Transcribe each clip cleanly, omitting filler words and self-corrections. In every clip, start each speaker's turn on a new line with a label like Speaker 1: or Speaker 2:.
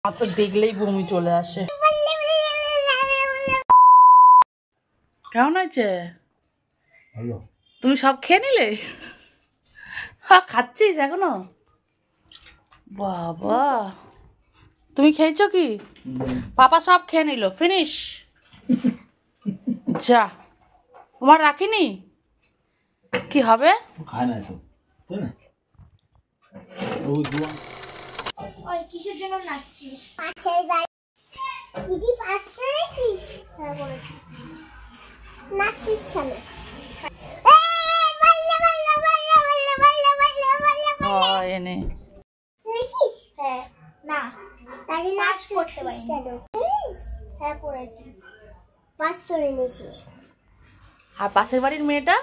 Speaker 1: আমার তো দেখলেই বমি চলে আসে। কেমন হয়েছে? তুমি সব খেয়ে নিলে? খাচ্ছিস এখনো? বাবা, তুমি খেয়েছো কি? পাপা সব খেয়ে নিল, ফিনিশ। যা, তোমার রাখিনি কি হবে?
Speaker 2: খায় না তো, তাই না?
Speaker 3: ওই কিসের জন্য নাচছিস? পাশের বাড়ি দিদি পাশে নাচছিস? হ্যাঁ বলেছি। নাচছিস কেন?
Speaker 1: এনে
Speaker 3: শুনেছিস? হ্যাঁ না তাই নাচ করতে পারি কেন? হ্যাঁ করেছি। পাস করে নিয়েছিস।
Speaker 1: আর পাশের বাড়ির মেয়েটা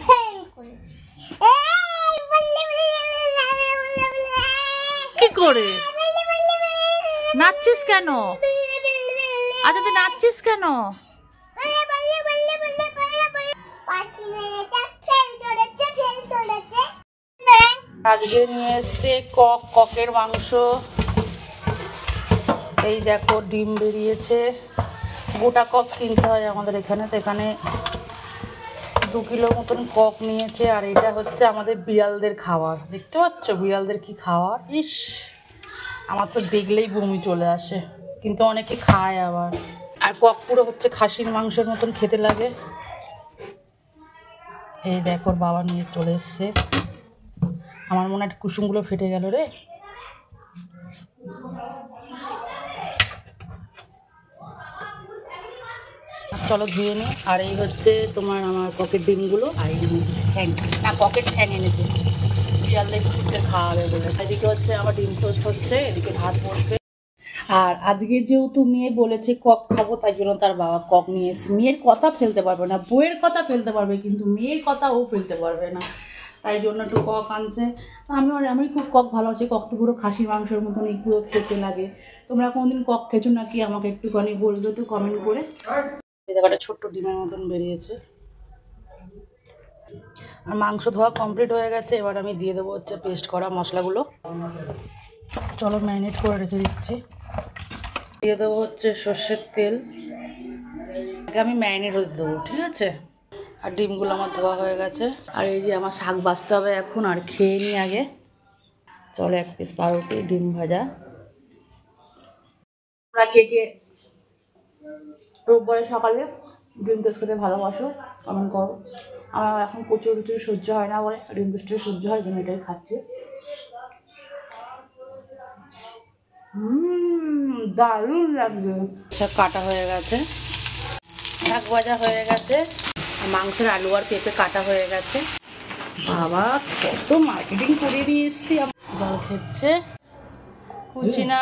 Speaker 3: হ্যাঁ করেছি।
Speaker 1: কি করে নাচছিস কেন? আচ্ছা তুই নাচছিস কেন? আজকে নিয়ে এসছে ককের মাংস। এই দেখো ডিম বেরিয়েছে। গোটা কক কিনতে হয় আমাদের এখানে, তো এখানে 2 কিলো মতন কক নিয়েছে। আর এটা হচ্ছে আমাদের বিড়ালদের খাবার। দেখতে পাচ্ছ বিড়ালদের কি খাবার? ইস, আমার তো দেখলেই বমি চলে আসে, কিন্তু অনেকে খায় আবার। আর কক পুরো হচ্ছে খাসির মাংসের মতন খেতে লাগে। এই দেখো ওর বাবা নিয়ে চলে এসছে। আমার মনে হয় কুসুমগুলো ফেটে গেল রে। চলো ধুয়ে নি। আর এই হচ্ছে তোমার আমার ককের ডিমগুলো। আর এই ঠ্যাং, না ককের ঠ্যাং এনেছে বিড়ালদের কুকুরকে খাওয়াবে বলে। এদিকে হচ্ছে আমার ডিম টোস্ট হচ্ছে, এদিকে ভাত বসবে। আর আজকে যেহেতু মেয়ে বলেছে কক খাবো, তাই জন্য তার বাবা কক নিয়ে এসেছে। মেয়ের কথা ফেলতে পারবে না, বইয়ের কথা ফেলতে পারবে, কিন্তু মেয়ের কথা ও ফেলতে পারবে না, তাই জন্য একটু কক আনছে। আমি খুব কক ভালোবাসি। কক তো পুরো খাসির মাংসের মতন পুরো খেতে লাগে। তোমরা কোনোদিন কক খেয়েছো নাকি আমাকে একটুখানি বলবে তো কমেন্ট করে। এই জায়গাটা ছোট্ট ডিমের মতন বেরিয়েছে। আর মাংস ধোয়া কমপ্লিট হয়ে গেছে। এবার আমি দিয়ে দেবো হচ্ছে পেস্ট করা মশলাগুলো। চলো ম্যারিনেট করে রেখে দিচ্ছি। দিয়ে দেবো হচ্ছে সর্ষের তেল। আগে আমি ম্যারিনেট হতে দেবো, ঠিক আছে? আর ডিমগুলো আমার ধোয়া হয়ে গেছে। আর এই যে আমার শাক বাছতে হবে এখন, আর খেয়ে নিই আগে। চলো 1 পিস পাউরুটি ডিম ভাজা। তোমরা কে কে রোববারে সকালে ডিম টোস্ট খেতে ভালোবাসো কমেন্ট করো। আমার এখন প্রচুর সহ্য হয় না বলে ডিম টোস্টে সহ্য হয়, জন্য এটাই খাচ্ছি। দারুণ লাগছে। সব কাটা হয়ে গেছে, শাক ভাজা হয়ে গেছে, মাংসের আলু আর পেঁপে কাটা হয়ে গেছে। বাবা কত মার্কেটিং করে নিয়ে এসছি। জল খেচ্ছে কুচি না।